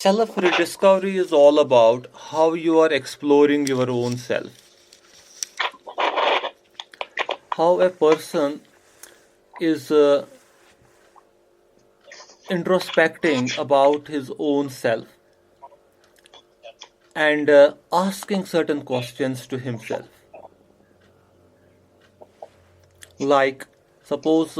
Self rediscovery is all about how you are exploring your own self. How a person is introspecting about his own self and asking certain questions to himself. Like, suppose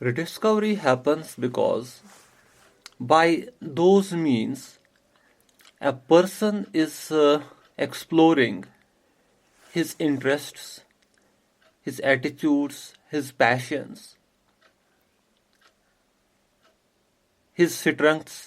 Rediscovery happens because by those means a person is exploring his interests, his attitudes, his passions, his strengths.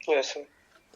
Yes, sir.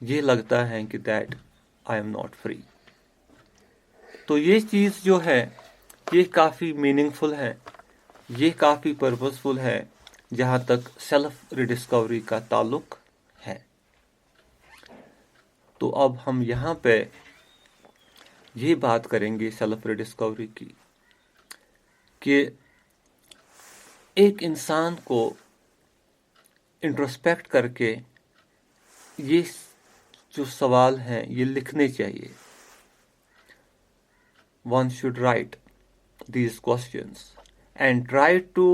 یہ لگتا ہے کہ that I am not free. تو یہ چیز جو ہے یہ کافی میننگ فل ہے, یہ کافی پرپز فل ہے جہاں تک سیلف ریڈسکوری کا تعلق ہے. تو اب ہم یہاں پہ یہ بات کریں گے سیلف ریڈسکوری کی کہ ایک انسان کو انٹروسپیکٹ کر کے یہ جو سوال ہیں یہ لکھنے چاہیے. One should write these questions and try to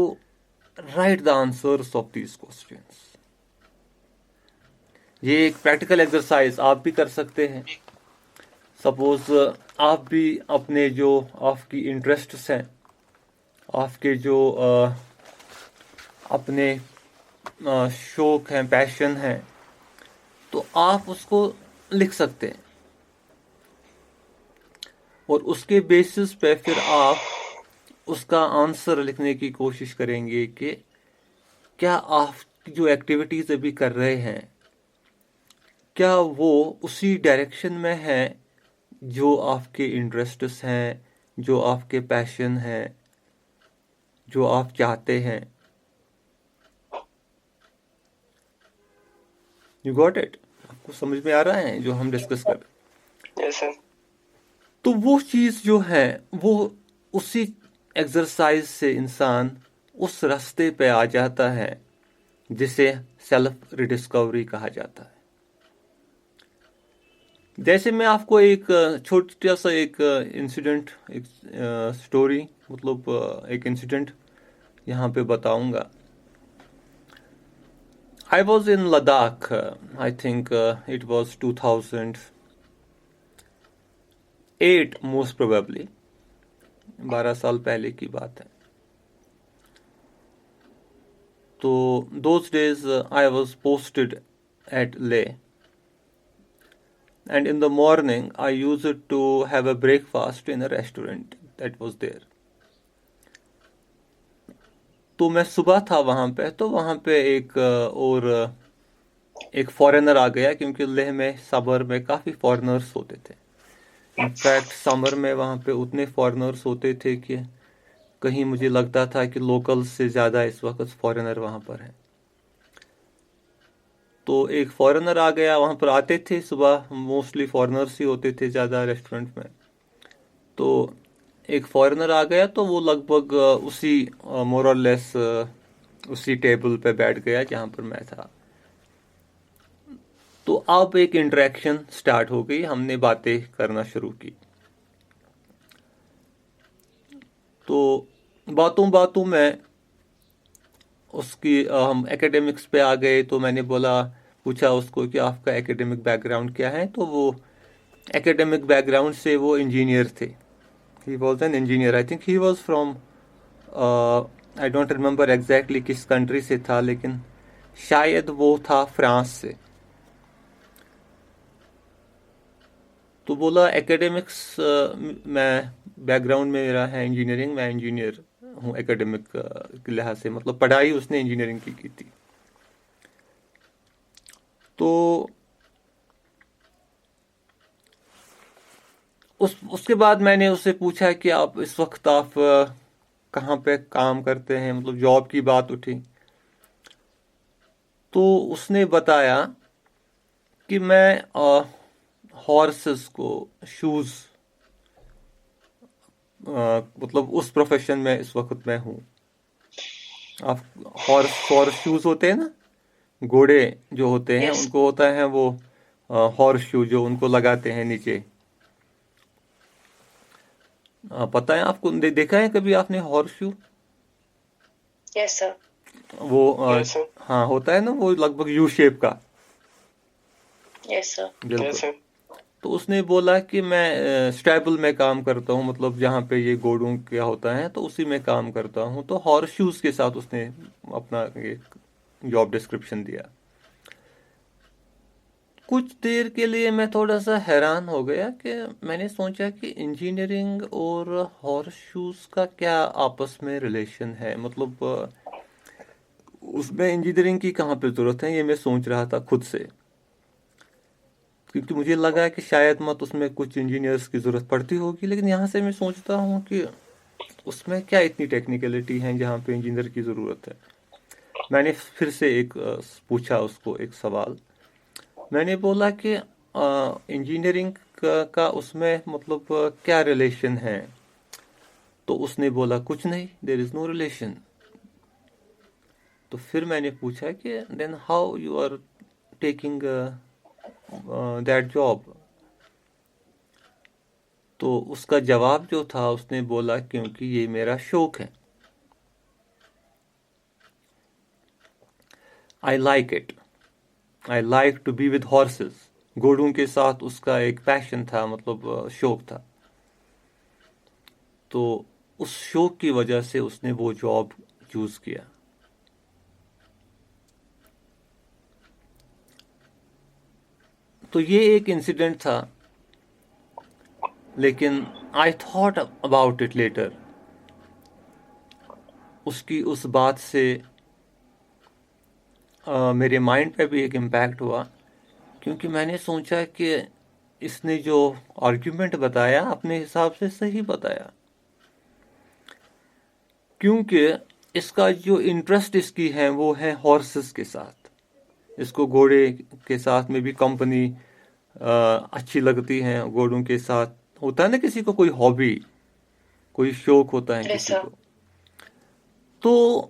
write the answers of these questions. یہ ایک پریکٹیکل ایکسرسائز آپ بھی کر سکتے ہیں. سپوز آپ بھی اپنے جو آپ کی انٹرسٹس ہیں, آپ کے جو اپنے شوق ہیں, پیشن ہیں, تو آپ اس کو لکھ سکتے ہیں, اور اس کے بیسس پہ پھر آپ اس کا آنسر لکھنے کی کوشش کریں گے کہ کیا آپ جو ایکٹیویٹیز ابھی کر رہے ہیں کیا وہ اسی ڈائریکشن میں ہیں جو آپ کے انٹرسٹس ہیں, جو آپ کے پیشن ہیں, جو آپ چاہتے ہیں. You got it? آپ کو سمجھ میں آ رہا ہے جو ہم ڈسکس کر رہے ہیں؟ یس سر. تو وہ چیز جو ہے وہ اسی ایکسرسائز سے انسان اس راستے پہ آ جاتا ہے جسے سیلف ریڈسکوری کہا جاتا ہے. جیسے میں آپ کو ایک چھوٹا سا ایک انسیڈنٹ, ایک سٹوری, مطلب ایک انسیڈنٹ یہاں پہ بتاؤں گا. I was in Ladakh, I think it was 2008 most probably, 12 سال پہلے کی بات ہے. تو those days I was posted at Leh, and in the morning I used to have a breakfast in a restaurant that was there. تو میں صبح تھا وہاں پہ, تو وہاں پہ ایک فارینر آ گیا, کیونکہ لیہ میں سمر میں کافی فارینرس ہوتے تھے. انفیکٹ سمر میں وہاں پہ اتنے فارینرس ہوتے تھے کہ کہیں مجھے لگتا تھا کہ لوکل سے زیادہ اس وقت فارینر وہاں پر ہیں. تو ایک فارینر آ گیا, وہاں پر آتے تھے صبح, موسٹلی فارینرس ہی ہوتے تھے زیادہ ریسٹورنٹ میں. تو ایک فارینر آ گیا, تو وہ لگ بھگ اسی مور اور لیس اسی ٹیبل پہ بیٹھ گیا جہاں پر میں تھا. تو اب ایک انٹریکشن سٹارٹ ہو گئی, ہم نے باتیں کرنا شروع کی. تو باتوں میں اس کی ہم ایکیڈیمکس پہ آ گئے. تو میں نے پوچھا اس کو کہ آپ کا ایکیڈیمک بیک گراؤنڈ کیا ہے. تو وہ ایکیڈیمک بیک گراؤنڈ سے وہ انجینئر تھے. He was an engineer. I think he was from I don't remember exactly کس کنٹری سے تھا, لیکن شاید وہ تھا فرانس سے. تو بولا ایکیڈیمکس میں بیک گراؤنڈ میں میرا ہے انجینئرنگ, میں انجینئر ہوں ایکیڈیمک کے لحاظ سے, مطلب پڑھائی اس نے انجینئرنگ کی تھی. تو اس کے بعد میں نے اس سے پوچھا کہ اس وقت آپ کہاں پہ کام کرتے ہیں, مطلب جاب کی بات اٹھی. تو اس نے بتایا کہ میں ہارسز کو شوز, مطلب اس پروفیشن میں اس وقت میں ہوں. آپ ہارس شوز ہوتے ہیں نا, گھوڑے جو ہوتے ہیں ان کو ہوتا ہے وہ ہارس شو جو ان کو لگاتے ہیں نیچے. پتہ ہے آپ کو, دیکھا ہے کبھی آپ نے ہارس شو؟ یس سر. وہ ہاں ہوتا ہے نا, وہ لگ بھگ یو شیپ کا. یس سر. بالکل. تو اس نے بولا کہ میں اسٹیبل میں کام کرتا ہوں, مطلب جہاں پہ یہ گھوڑوں کیا ہوتا ہے تو اسی میں کام کرتا ہوں. تو ہارس شوز کے ساتھ اس نے اپنا ایک جاب ڈسکرپشن دیا. کچھ دیر کے لیے میں تھوڑا سا حیران ہو گیا کہ میں نے سوچا کہ انجینئرنگ اور ہارس شوز کا کیا آپس میں ریلیشن ہے, مطلب اس میں انجینئرنگ کی کہاں پہ ضرورت ہے, یہ میں سوچ رہا تھا خود سے. کیونکہ مجھے لگا کہ شاید مت اس میں کچھ انجینئرس کی ضرورت پڑتی ہوگی، لیکن یہاں سے میں سوچتا ہوں کہ اس میں کیا اتنی ٹیکنیکلٹی ہیں جہاں پہ انجینئر کی ضرورت ہے. میں نے پھر سے پوچھا اس کو ایک سوال. میں نے بولا کہ انجینئرنگ کا اس میں مطلب کیا ریلیشن ہے؟ تو اس نے بولا کچھ نہیں، دیر از نو ریلیشن. تو پھر میں نے پوچھا کہ then how you are taking that job? تو اس کا جواب جو تھا، اس نے بولا کیونکہ یہ میرا شوق ہے. I like it. I like to be with horses. گھوڑوں کے ساتھ اس کا ایک پیشن تھا، مطلب شوق تھا. تو اس شوق کی وجہ سے اس نے وہ جاب چوز کیا. تو یہ ایک انسیڈنٹ تھا، لیکن I thought about it later. اس بات سے میرے مائنڈ پہ بھی ایک امپیکٹ ہوا، کیونکہ میں نے سوچا کہ اس نے جو آرگیومنٹ بتایا اپنے حساب سے صحیح بتایا، کیونکہ اس کا جو انٹرسٹ اس کی ہے وہ ہے ہارسز کے ساتھ. اس کو گھوڑے کے ساتھ میں بھی کمپنی اچھی لگتی ہیں. گھوڑوں کے ساتھ ہوتا ہے نا کسی کو کوئی ہابی، کوئی شوق ہوتا ہے کسی کو. تو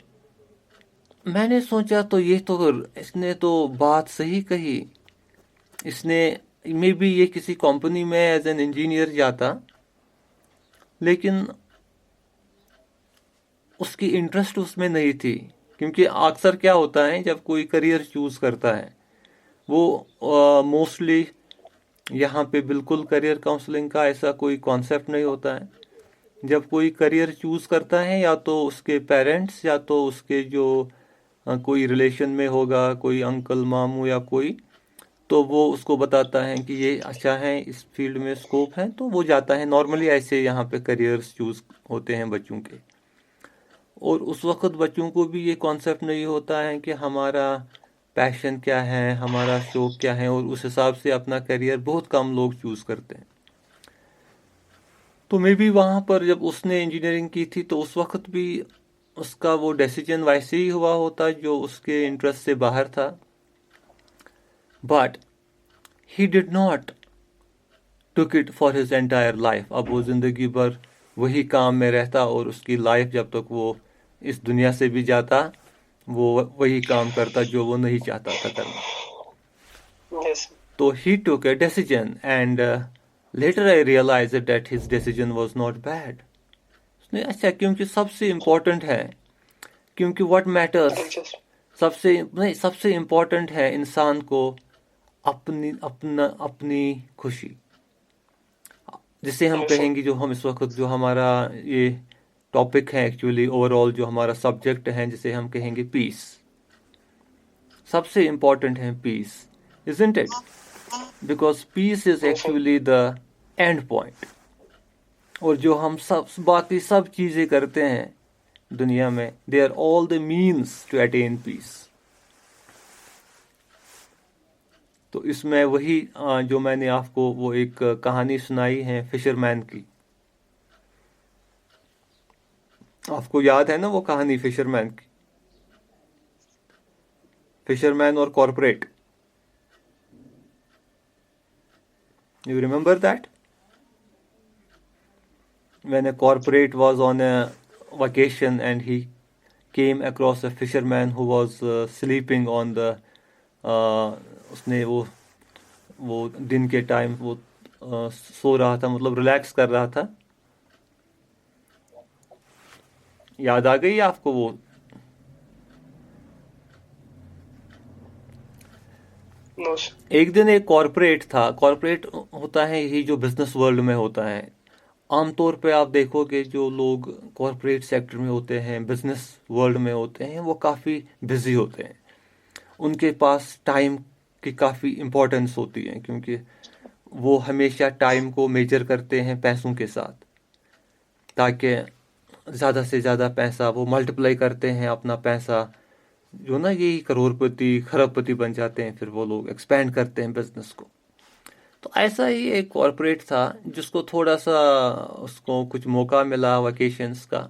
میں نے سوچا تو یہ تو اس نے تو بات صحیح کہی. اس نے میں بھی یہ کسی کمپنی میں ایز این انجینئر جاتا، لیکن اس کی انٹرسٹ اس میں نہیں تھی. کیونکہ اکثر کیا ہوتا ہے جب کوئی کریئر چوز کرتا ہے، وہ موسٹلی یہاں پہ بالکل کریئر کاؤنسلنگ کا ایسا کوئی کانسیپٹ نہیں ہوتا ہے. جب کوئی کریئر چوز کرتا ہے، یا تو اس کے پیرنٹس یا تو اس کے جو کوئی ریلیشن میں ہوگا، کوئی انکل ماموں یا کوئی، تو وہ اس کو بتاتا ہے کہ یہ اچھا ہے، اس فیلڈ میں اسکوپ ہے، تو وہ جاتا ہے. نارملی ایسے یہاں پہ کریئرز چوز ہوتے ہیں بچوں کے. اور اس وقت بچوں کو بھی یہ کانسیپٹ نہیں ہوتا ہے کہ ہمارا پیشن کیا ہے، ہمارا شوق کیا ہے، اور اس حساب سے اپنا کریئر بہت کم لوگ چوز کرتے ہیں. تو میں بھی وہاں پر جب اس نے انجینئرنگ کی تھی، تو اس وقت بھی اس کا وہ ڈیسیجن ویسے ہی ہوا ہوتا جو اس کے انٹرسٹ سے باہر تھا. But he did not took it for his entire life. اب وہ زندگی بھر وہی کام میں رہتا، اور اس کی لائف جب تک وہ اس دنیا سے بھی جاتا، وہ وہی کام کرتا جو وہ نہیں چاہتا تھا کرنا. Yes. تو he took a decision, and later I realized that his decision was not bad. اس نے اچھا، کیونکہ سب سے امپورٹنٹ ہے، کیونکہ what matters، سب سے امپورٹنٹ ہے انسان کو اپنی خوشی، جسے ہم کہیں گے، جو ہم اس وقت جو ہمارا یہ ٹاپک ہے ایکچولی اوور آل، جو ہمارا سبجیکٹ ہے، جسے ہم کہیں گے پیس. سب سے امپورٹنٹ ہے پیس، isn't it? Because peace is actually the end point. اور جو ہم باقی سب چیزیں کرتے ہیں دنیا میں، they are all the means to attain peace. تو اس میں وہی جو میں نے آپ کو وہ ایک کہانی سنائی ہے فشر مین کی. آپ کو یاد ہے نا وہ کہانی فشر مین کی، فشر مین اور corporate. You remember that? When a corporate was on a vacation and he came across a fisherman who was sleeping on the اس نے وہ دن کے ٹائم وہ سو رہا تھا، مطلب ریلیکس کر رہا تھا. یاد آ گئی آپ کو وہ؟ ایک دن ایک کارپوریٹ تھا. کارپوریٹ ہوتا ہے یہی جو بزنس ورلڈ میں ہوتا ہے. عام طور پہ آپ دیکھو کہ جو لوگ کارپوریٹ سیکٹر میں ہوتے ہیں، بزنس ورلڈ میں ہوتے ہیں، وہ کافی بزی ہوتے ہیں. ان کے پاس ٹائم کی کافی امپورٹنس ہوتی ہے، کیونکہ وہ ہمیشہ ٹائم کو میجر کرتے ہیں پیسوں کے ساتھ، تاکہ زیادہ سے زیادہ پیسہ وہ ملٹیپلائی کرتے ہیں اپنا پیسہ، جو نا یہی کروڑ پتی خرب پتی بن جاتے ہیں. پھر وہ لوگ ایکسپینڈ کرتے ہیں بزنس کو. ایسا ہی ایک کارپوریٹ تھا جس کو تھوڑا سا اس کو کچھ موقع ملا ویکیشنز کا،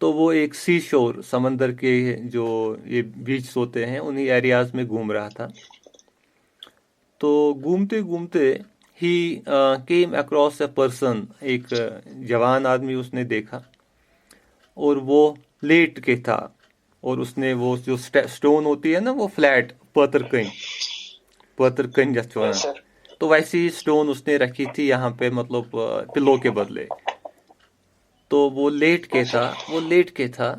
تو وہ ایک سی شور، سمندر کے جو یہ بیچ ہوتے ہیں انہی ایریاز میں گھوم رہا تھا. تو گھومتے گھومتے he came across a person, ایک جوان آدمی اس نے دیکھا، اور وہ لیٹ کے تھا، اور اس نے وہ جو سٹون ہوتی ہے نا وہ فلیٹ پتر کن جس یس سر. تو ویسی ہی سٹون اس نے رکھی تھی یہاں پہ، مطلب پلو کے بدلے. تو وہ لیٹ کے تھا.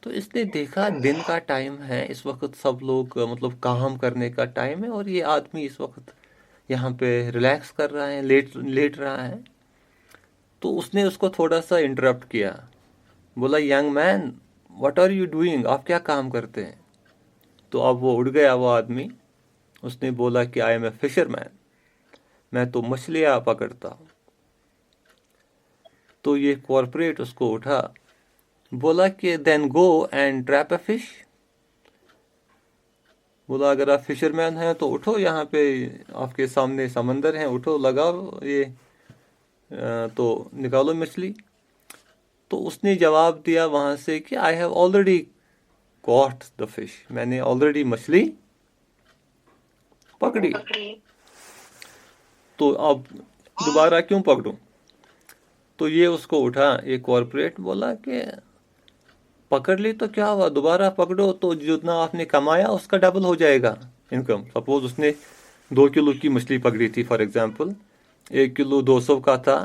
تو اس نے دیکھا دن کا ٹائم ہے، اس وقت سب لوگ مطلب کام کرنے کا ٹائم ہے، اور یہ آدمی اس وقت یہاں پہ ریلیکس کر رہا ہے، لیٹ رہا ہے. تو اس نے اس کو تھوڑا سا انٹرپٹ کیا، بولا young man what are you doing, آپ کیا کام کرتے ہیں؟ تو اب وہ اڑ گیا وہ آدمی. اس نے بولا کہ آئی ایم اے فشر مین، میں تو مچھلیاں پکڑتا ہوں. تو یہ کارپوریٹ اس کو اٹھا، بولا کہ then go and trap a fish. بولا اگر آپ فشر مین ہیں تو اٹھو، یہاں پہ آپ کے سامنے سمندر ہیں، اٹھو لگاؤ یہ تو نکالو مچھلی. تو اس نے جواب دیا وہاں سے کہ I have already caught the fish, میں نے آلریڈی مچھلی پکڑی، تو اب دوبارہ کیوں پکڑوں؟ تو یہ اس کو اٹھا ایک کارپوریٹ، بولا کہ پکڑ لی تو کیا ہوا، دوبارہ پکڑو تو جتنا آپ نے کمایا اس کا ڈبل ہو جائے گا انکم. سپوز اس نے 2 کلو کی مچھلی پکڑی تھی فار ایگزامپل، 1 کلو 200 کا تھا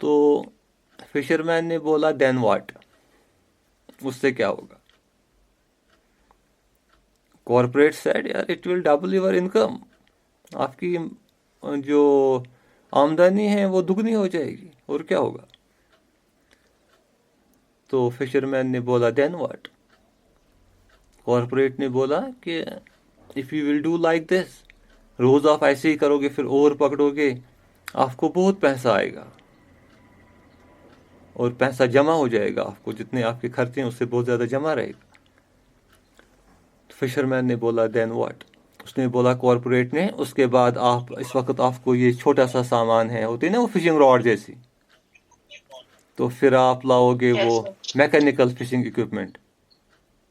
تو فشر مین نے بولا دین واٹ، اس سے کیا ہوگا؟ کارپوریٹ سیڈ یار it will double your income, آپ کی جو آمدنی ہے وہ دگنی ہو جائے گی، اور کیا ہوگا؟ تو فشر مین نے بولا دین واٹ. کارپوریٹ نے بولا کہ if you will do like this, روز آپ ایسے ہی کرو گے، پھر اور پکڑو گے، آپ کو بہت پیسہ آئے گا، اور پیسہ جمع ہو جائے گا، آپ کو جتنے آپ کے خرچے ہیں اس سے بہت زیادہ جمع رہے گا. فشر مین نے بولا دین واٹ. اس نے بولا کارپوریٹ نے، اس کے بعد آپ اس وقت آپ کو یہ چھوٹا سا سامان ہے، ہوتی ہے نا وہ فشنگ راڈ جیسی، تو پھر آپ لاؤ گے وہ میکینیکل فشنگ اکوپمنٹ،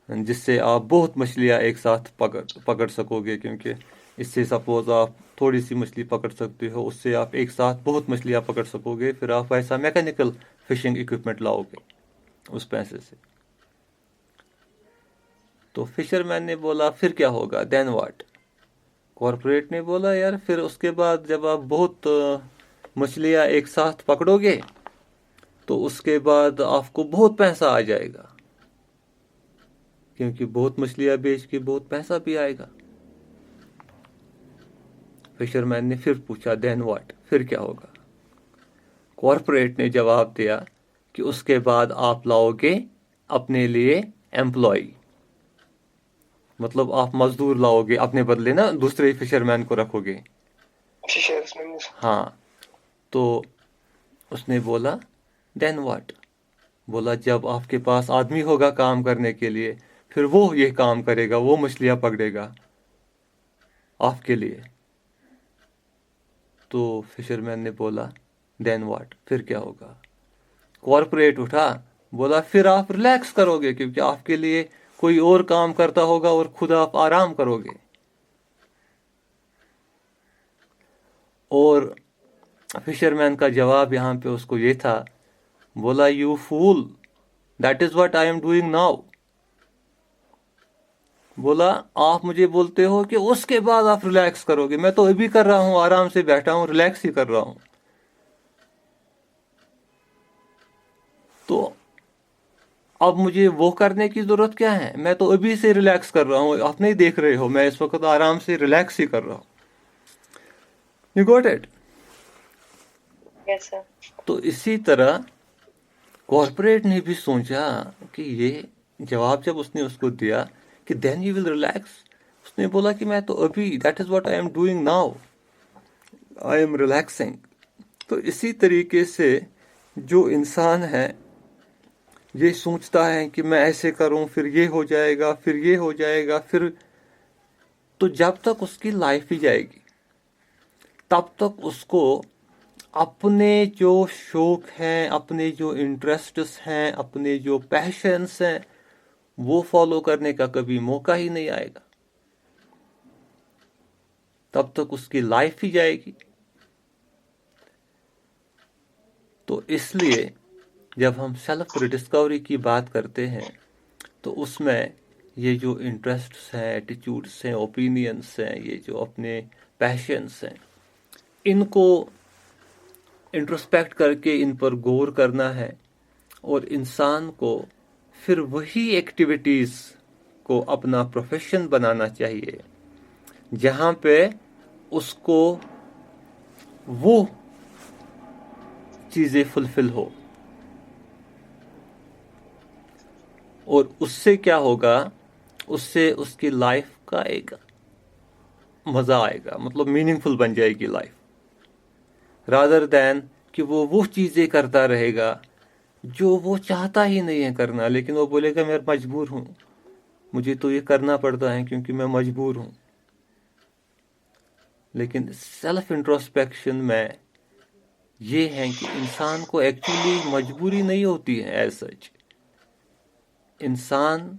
جس سے آپ بہت مچھلیاں ایک ساتھ پکڑ سکو گے. کیونکہ اس سے سپوز آپ تھوڑی سی مچھلی پکڑ سکتے ہو، اس سے آپ ایک ساتھ بہت مچھلیاں پکڑ سکو گے. پھر آپ ایسا میکینیکل فشنگ اکوپمنٹ لاؤ گے اس پیسے سے. تو فشر مین نے بولا پھر کیا ہوگا، دین واٹ. کارپوریٹ نے بولا یار پھر اس کے بعد جب آپ بہت مچھلیاں ایک ساتھ پکڑو گے تو اس کے بعد آپ کو بہت پیسہ آ جائے گا، کیونکہ بہت مچھلیاں بیچ کے بہت پیسہ بھی آئے گا. فشر مین نے پھر پوچھا دین واٹ، پھر کیا ہوگا. کارپوریٹ نے جواب دیا کہ اس کے بعد آپ لاؤ گے اپنے لیے امپلائی، مطلب آپ مزدور لاؤ گے اپنے بدلے نا، دوسرے فشر مین کو رکھو گے. ہاں. تو اس نے بولا دین واٹ. بولا جب آپ کے پاس آدمی ہوگا کام کرنے کے لیے، پھر وہ یہ کام کرے گا، وہ مچھلیاں پکڑے گا آپ کے لیے. تو فشر مین نے بولا دین واٹ، پھر کیا ہوگا. کارپوریٹ اٹھا، بولا پھر آپ ریلیکس کرو گے، کیونکہ آپ کے لیے کوئی اور کام کرتا ہوگا اور خود آپ آرام کرو گے. اور فشر مین کا جواب یہاں پہ اس کو یہ تھا، بولا you fool, that is what I am doing now. بولا آپ مجھے بولتے ہو کہ اس کے بعد آپ ریلیکس کرو گے، میں تو ابھی کر رہا ہوں، آرام سے بیٹھا ہوں، ریلیکس ہی کر رہا ہوں. تو اب مجھے وہ کرنے کی ضرورت کیا ہے، میں تو ابھی سے ریلیکس کر رہا ہوں، آپ نہیں دیکھ رہے ہو میں اس وقت آرام سے ریلیکس ہی کر رہا ہوں. You got it. Yes sir. تو اسی طرح کارپوریٹ نے بھی سوچا کہ یہ جواب جب اس نے اس کو دیا کہ دین یو ول ریلیکس، اس نے بولا کہ میں تو ابھی، that is what I am doing now, I am relaxing. تو اسی طریقے سے جو انسان ہے یہ سوچتا ہے کہ میں ایسے کروں پھر یہ ہو جائے گا، پھر یہ ہو جائے گا، پھر تو جب تک اس کی لائف ہی جائے گی تب تک اس کو اپنے جو شوق ہیں، اپنے جو انٹرسٹس ہیں، اپنے جو پیشنس ہیں وہ فالو کرنے کا کبھی موقع ہی نہیں آئے گا، تب تک اس کی لائف ہی جائے گی۔ تو اس لیے جب ہم سیلف ڈسکوری کی بات کرتے ہیں تو اس میں یہ جو انٹرسٹس ہیں، ایٹیٹیوڈس ہیں، اوپینینس ہیں، یہ جو اپنے پیشنس ہیں، ان کو انٹروسپیکٹ کر کے ان پر غور کرنا ہے، اور انسان کو پھر وہی ایکٹیویٹیز کو اپنا پروفیشن بنانا چاہیے جہاں پہ اس کو وہ چیزیں فلفل ہو، اور اس سے کیا ہوگا، اس سے اس کی لائف کا ایک مزہ آئے گا، مطلب میننگ فل بن جائے گی لائف، رادر دین کہ وہ چیزیں کرتا رہے گا جو وہ چاہتا ہی نہیں ہے کرنا، لیکن وہ بولے گا میں مجبور ہوں، مجھے تو یہ کرنا پڑتا ہے کیونکہ میں مجبور ہوں۔ لیکن سیلف انٹروسپیکشن میں یہ ہے کہ انسان کو ایکچولی مجبوری نہیں ہوتی ہے ایز سچ، انسان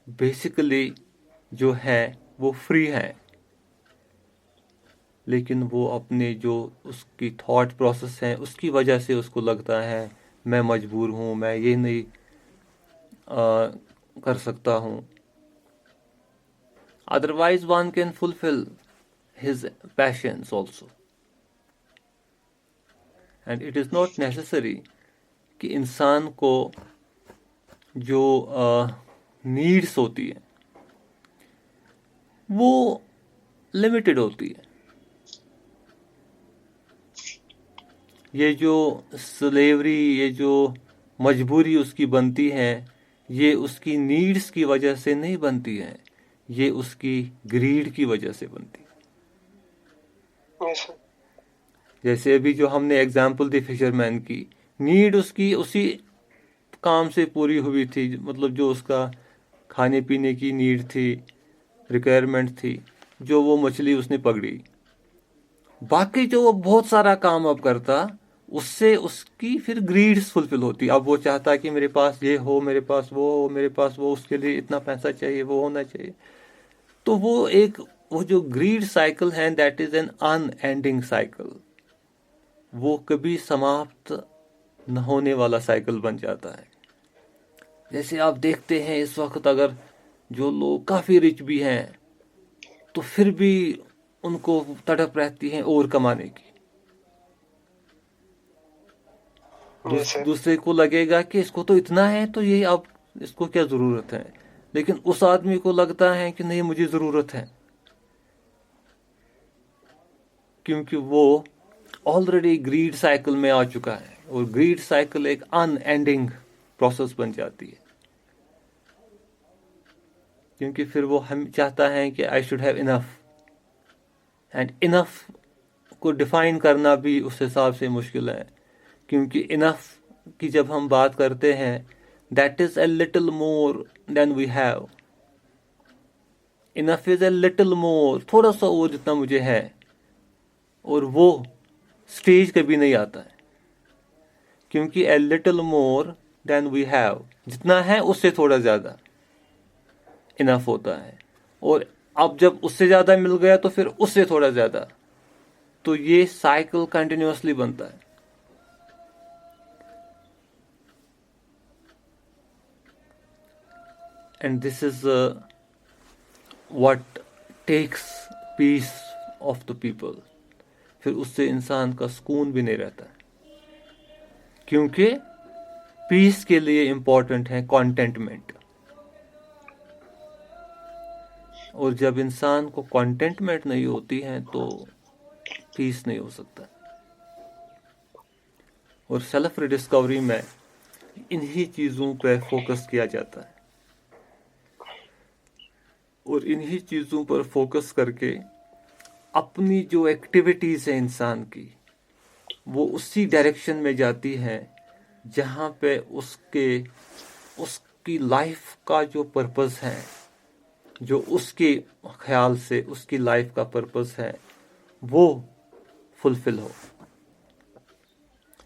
بیسیکلی جو ہے وہ فری ہے، لیکن وہ اپنے جو اس کی تھاٹ پروسیس ہیں اس کی وجہ سے اس کو لگتا ہے میں مجبور ہوں، میں یہ نہیں کر سکتا ہوں۔ Otherwise one can fulfil his patience also, and it is not necessary کہ انسان کو جو نیڈس ہوتی ہیں وہ لمیٹڈ ہوتی ہے۔ یہ جو سلیوری، یہ جو مجبوری اس کی بنتی ہے، یہ اس کی نیڈس کی وجہ سے نہیں بنتی ہے، یہ اس کی گریڈ کی وجہ سے بنتی ہے۔ جیسے ابھی جو ہم نے ایگزامپل دی فشر مین کی، نیڈ اس کی اسی کام سے پوری ہوئی تھی، مطلب جو اس کا کھانے پینے کی نیڈ تھی، ریکوائرمنٹ تھی، جو وہ مچھلی اس نے پکڑی۔ باقی جو وہ بہت سارا کام اب کرتا، اس سے اس کی پھر گریڈز فلفل ہوتی، اب وہ چاہتا کہ میرے پاس یہ ہو، میرے پاس وہ ہو، میرے پاس وہ، اس کے لیے اتنا پیسہ چاہیے، وہ ہونا چاہیے۔ تو وہ جو گریڈ سائیکل ہے، that is an in ending cycle, وہ کبھی سماپت نہ ہونے والا سائیکل بن جاتا ہے۔ جیسے آپ دیکھتے ہیں اس وقت اگر جو لوگ کافی رچ بھی ہیں تو پھر بھی ان کو تڑپ رہتی ہیں اور کمانے کی، دوسرے کو لگے گا کہ اس کو تو اتنا ہے تو یہ اب اس کو کیا ضرورت ہے، لیکن اس آدمی کو لگتا ہے کہ نہیں مجھے ضرورت ہے، کیونکہ وہ آلریڈی گریڈ سائیکل میں آ چکا ہے، اور گریڈ سائیکل ایک ان اینڈنگ پروسیس بن جاتی ہے، کیونکہ پھر وہ ہم چاہتا ہے کہ I should have enough, and enough کو ڈیفائن کرنا بھی اس حساب سے مشکل ہے، کیونکہ انف کی جب ہم بات کرتے ہیں that is a little more than we have, enough is a little more, تھوڑا سا اور جتنا مجھے ہے، اور وہ سٹیج کبھی نہیں آتا ہے، کیونکہ اے little more than we have, جتنا ہے اس سے تھوڑا زیادہ انف ہوتا ہے، اور اب جب اس سے زیادہ مل گیا تو پھر اس سے تھوڑا زیادہ، تو یہ سائیکل کنٹینیوسلی بنتا ہے۔ And this is what takes peace of the people, پھر اس سے انسان کا سکون بھی نہیں رہتا ہے، کیونکہ پیس کے لیے امپورٹنٹ ہے کانٹینٹمنٹ، اور جب انسان کو کانٹینٹمنٹ نہیں ہوتی ہے تو پیس نہیں ہو سکتا۔ اور سیلف ڈسکوری میں انہی چیزوں پہ فوکس کیا جاتا ہے، اور انہی چیزوں پر فوکس کر کے اپنی جو ایکٹیویٹیز ہیں انسان کی وہ اسی ڈائریکشن میں جاتی ہیں جہاں پہ اس کی لائف کا جو پرپز ہے، جو اس کے خیال سے اس کی لائف کا پرپز ہے، وہ فلفل ہو.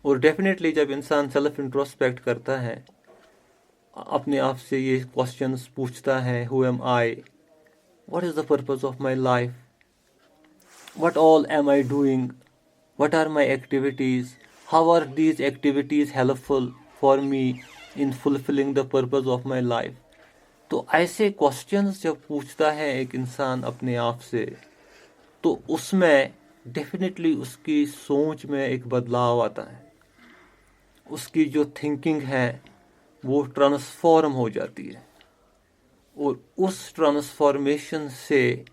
اور ڈیفینیٹلی جب انسان سیلف انٹروسپیکٹ کرتا ہے، اپنے آپ سے یہ کوشچنس پوچھتا ہے، who am I, what is the purpose of my life, what all am I doing, what are my activities, how are these activities helpful for me in fulfilling the purpose of my life. تو ایسے questions جب پوچھتا ہے ایک انسان اپنے آپ سے، تو اس میں ڈیفینیٹلی اس کی سوچ میں ایک بدلاؤ آتا ہے، اس کی جو تھنکنگ ہے وہ ٹرانسفارم ہو جاتی ہے، اور اس ٹرانسفارمیشن سے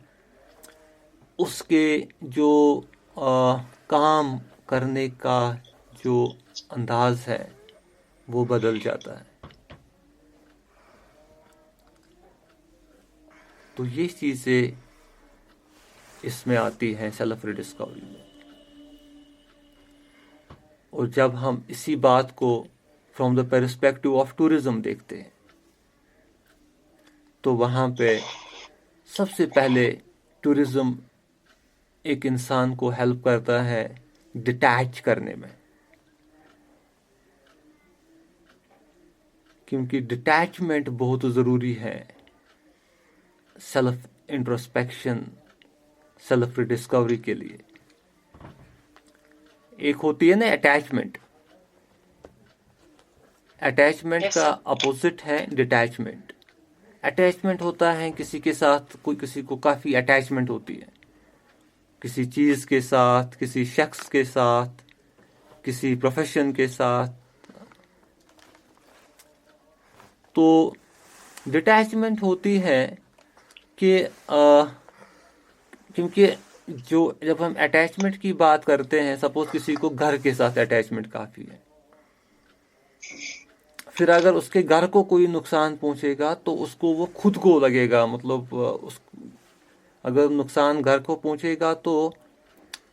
اس کے جو کام کرنے کا جو انداز ہے وہ بدل جاتا ہے. تو یہ چیزیں اس میں آتی ہیں سیلف ریڈسکوری میں. اور جب ہم اسی بات کو from the perspective of tourism دیکھتے ہیں، تو وہاں پہ سب سے پہلے ٹورزم ایک انسان کو ہیلپ کرتا ہے ڈیٹیچ کرنے میں، کیونکہ ڈیٹیچمنٹ بہت ضروری ہے سیلف انٹروسپیکشن، سیلف ڈسکوری کے لیے. ایک ہوتی ہے نا اٹیچمنٹ Yes, کا sir. اپوزٹ ہے ڈیٹیچمنٹ. اٹیچمنٹ ہوتا ہے کسی کے ساتھ، کسی کو کافی اٹیچمنٹ ہوتی ہے، کسی چیز کے ساتھ، کسی شخص کے ساتھ، کسی پروفیشن کے ساتھ. تو ڈیٹیچمنٹ ہوتی ہے کہ کیونکہ جب ہم اٹیچمنٹ کی بات کرتے ہیں، سپوز کسی کو گھر کے ساتھ اٹیچمنٹ کافی ہے، پھر اگر اس کے گھر کو کوئی نقصان پہنچے گا تو اس کو وہ خود کو لگے گا، مطلب اگر نقصان گھر کو پہنچے گا تو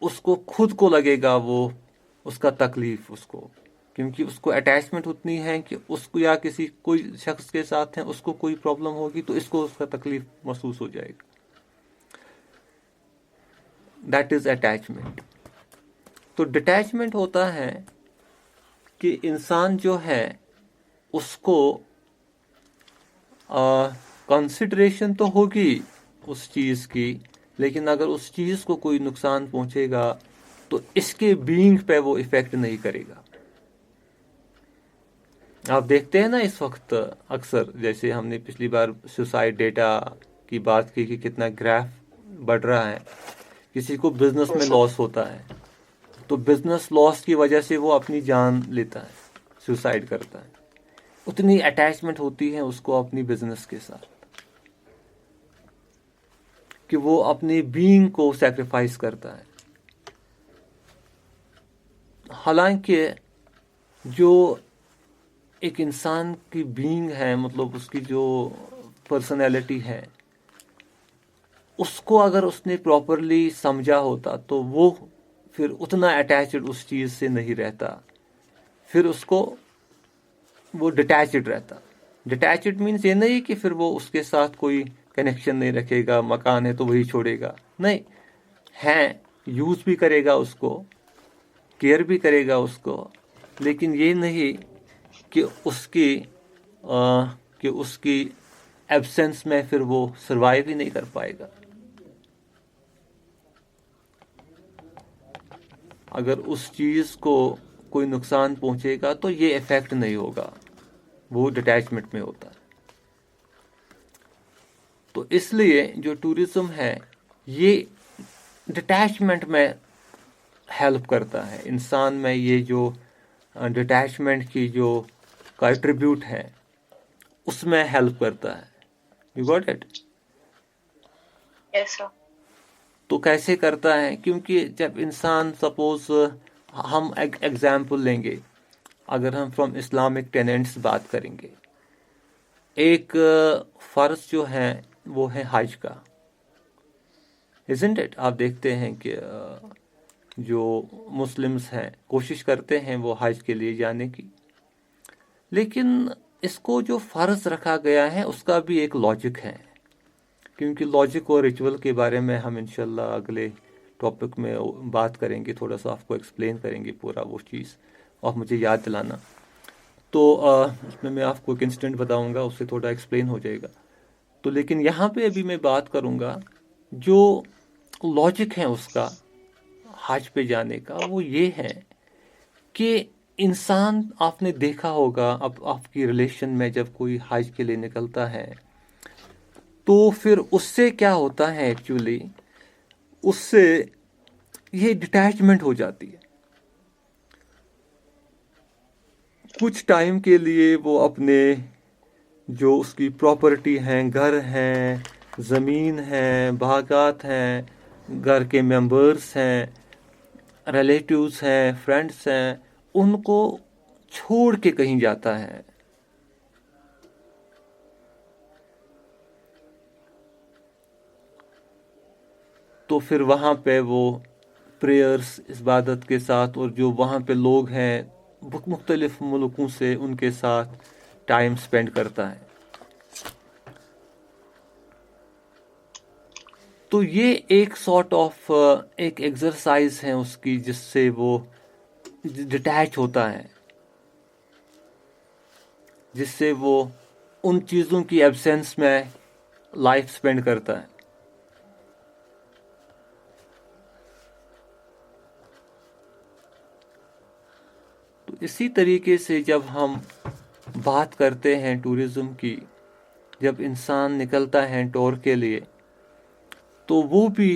اس کو خود کو لگے گا، وہ اس کا تکلیف اس کو، کیونکہ اس کو اٹیچمنٹ اتنی ہے کہ اس کو یا کسی کوئی شخص کے ساتھ ہے، اس کو کوئی پرابلم ہوگی تو اس کو اس کا تکلیف محسوس ہو جائے گا. That is attachment. تو ڈیٹیچمنٹ ہوتا ہے کہ انسان جو ہے اس کو کنسیڈریشن تو ہوگی اس چیز کی، لیکن اگر اس چیز کو کوئی نقصان پہنچے گا تو اس کے بینگ پہ وہ ایفیکٹ نہیں کرے گا. آپ دیکھتے ہیں نا اس وقت اکثر، جیسے ہم نے پچھلی بار سوسائڈ ڈیٹا کی بات کی کہ کتنا گراف بڑھ رہا ہے. کسی کو بزنس میں لاس ہوتا ہے تو بزنس لاس کی وجہ سے وہ اپنی جان لیتا ہے، سوسائڈ کرتا ہے. اتنی اٹیچمنٹ ہوتی ہے اس کو اپنی بزنس کے ساتھ کہ وہ اپنی بینگ کو سیکریفائس کرتا ہے. حالانکہ جو ایک انسان کی بینگ ہے، مطلب اس کی جو پرسنالٹی ہے، اس کو اگر اس نے پراپرلی سمجھا ہوتا تو وہ پھر اتنا اٹیچڈ اس چیز سے نہیں رہتا، پھر اس کو وہ ڈیٹیچڈ رہتا. ڈیٹیچڈ مینس یہ نہیں کہ پھر وہ اس کے ساتھ کوئی کنیکشن نہیں رکھے گا، مکان ہے تو وہی چھوڑے گا، نہیں ہے، یوز بھی کرے گا اس کو، کیئر بھی کرے گا اس کو، لیکن یہ نہیں کہ اس کی ایبسنس میں پھر وہ سروائیو ہی نہیں کر پائے گا. اگر اس چیز کو کوئی نقصان پہنچے گا تو یہ افیکٹ نہیں ہوگا، وہ ڈیٹیچمنٹ میں ہوتا ہے. تو اس لیے جو ٹورزم ہے یہ ڈیٹیچمنٹ میں ہیلپ کرتا ہے انسان میں. یہ جو ڈیٹیچمنٹ کی جو کنٹریبیوٹ ہے اس میں ہیلپ کرتا ہے. You got it? Yes, sir. تو کیسے کرتا ہے؟ کیونکہ جب انسان سپوز ہم ایگزامپل لیں گے، اگر ہم فرام اسلامک ٹیننٹس بات کریں گے، ایک فرض جو ہے وہ ہے حج کا. isn't it؟ آپ دیکھتے ہیں کہ جو مسلمز ہیں کوشش کرتے ہیں وہ حج کے لیے جانے کی، لیکن اس کو جو فرض رکھا گیا ہے اس کا بھی ایک لاجک ہے، کیونکہ لاجک اور ریچول کے بارے میں ہم انشاءاللہ اگلے ٹاپک میں بات کریں گے، تھوڑا سا آپ کو ایکسپلین کریں گے پورا وہ چیز، اور مجھے یاد دلانا. تو اس میں آپ کو ایک انسٹنٹ بتاؤں گا، اس سے تھوڑا ایکسپلین ہو جائے گا. تو لیکن یہاں پہ ابھی میں بات کروں گا جو لاجک ہے اس کا حج پہ جانے کا، وہ یہ ہے کہ انسان، آپ نے دیکھا ہوگا اب آپ کی ریلیشن میں جب کوئی حج کے لیے نکلتا ہے تو پھر اس سے کیا ہوتا ہے، ایکچولی اس سے یہ ڈٹیچمنٹ ہو جاتی ہے. کچھ ٹائم کے لیے وہ اپنے جو اس کی پراپرٹی ہیں، گھر ہیں، زمین ہیں، باغات ہیں، گھر کے ممبرس ہیں، ریلیٹیوز ہیں، فرینڈس ہیں، ان کو چھوڑ کے کہیں جاتا ہے. تو پھر وہاں پہ وہ پریئرس، عبادت کے ساتھ، اور جو وہاں پہ لوگ ہیں مختلف ملکوں سے، ان کے ساتھ ٹائم سپینڈ کرتا ہے. تو یہ ایک سارٹ آف ایک ایکسرسائز ہے اس کی، جس سے وہ ڈٹیچ ہوتا ہے، جس سے وہ ان چیزوں کی ایبسینس میں لائف سپینڈ کرتا ہے. تو اسی طریقے سے جب ہم بات کرتے ہیں ٹورزم کی، جب انسان نکلتا ہے ٹور کے لیے، تو وہ بھی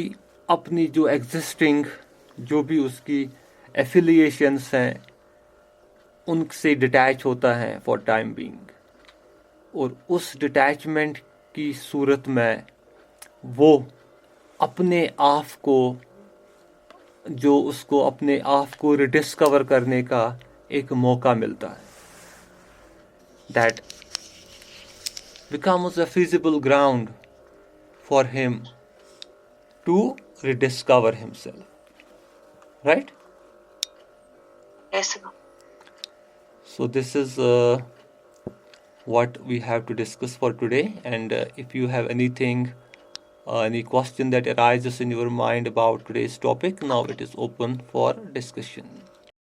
اپنی جو ایگزسٹنگ، جو بھی اس کی ایفیلیشنس ہیں، ان سے ڈٹیچ ہوتا ہے فار ٹائم بینگ. اور اس ڈٹیچمنٹ کی صورت میں وہ اپنے آپ کو، جو اس کو اپنے آپ کو ریڈسکور کرنے کا ایک موقع ملتا ہے، that becomes a feasible ground for him to rediscover himself, right? Yes, sir. So this is what we have to discuss for today, and if you have anything, any question that arises in your mind about today's topic, now it is open for discussion.